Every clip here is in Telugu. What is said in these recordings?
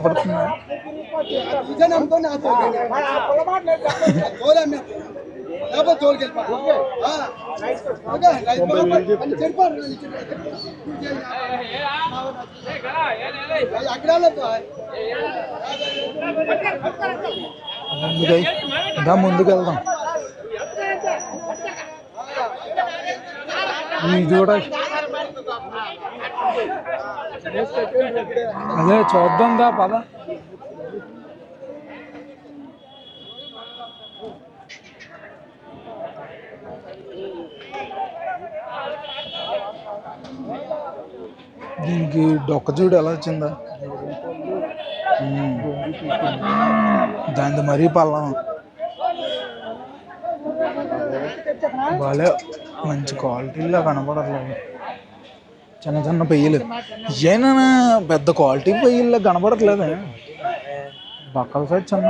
పడుతుందా? ముందుకు వెళ్దాం. ఇది కూడా అదే చూద్దాం దా పద. దీనికి డొక్క చూడు ఎలా వచ్చిందా, దాని మరీ పల్లం బాలే, మంచి క్వాలిటీలో కనపడట్లేదు. చిన్న చిన్న పెయ్యలు ఏనా, పెద్ద క్వాలిటీ పెయ్యల్లో కనపడట్లేదు. బక్కల సైజ్ చిన్న.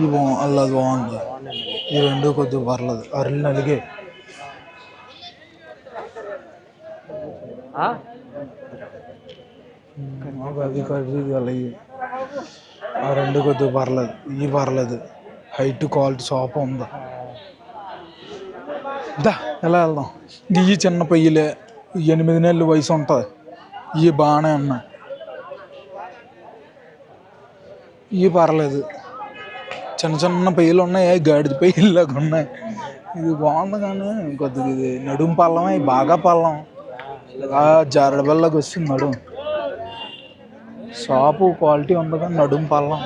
ఇవి అల్లది బాగుంది. ఈ రెండు కొద్దిగా పర్లేదు. అరలు నలిగే అది ఖరీదు అలాగే. ఆ రెండు కొద్దిగా పర్లేదు. ఇవి పర్లేదు. హైట్ క్వాలిటీ సోఫా ఉంది. దా ఎలా వెళ్దాం. ఇవి చిన్న పొయ్యిలే, 8 నెలలు వయసు ఉంటుంది. ఇవి బాగానే ఉన్నాయి. ఇవి పర్లేదు. చిన్న చిన్న పొయ్యిలు ఉన్నాయి, గాడిద పొయ్యిలాగా ఉన్నాయి. ఇది బాగుంది కానీ కొద్దిగా ఇది నడుము పల్లమే, బాగా పల్లం. జారడ బల్లకి వస్తుంది నడుము. షాపు క్వాలిటీ ఉంది కానీ నడుము పల్లం.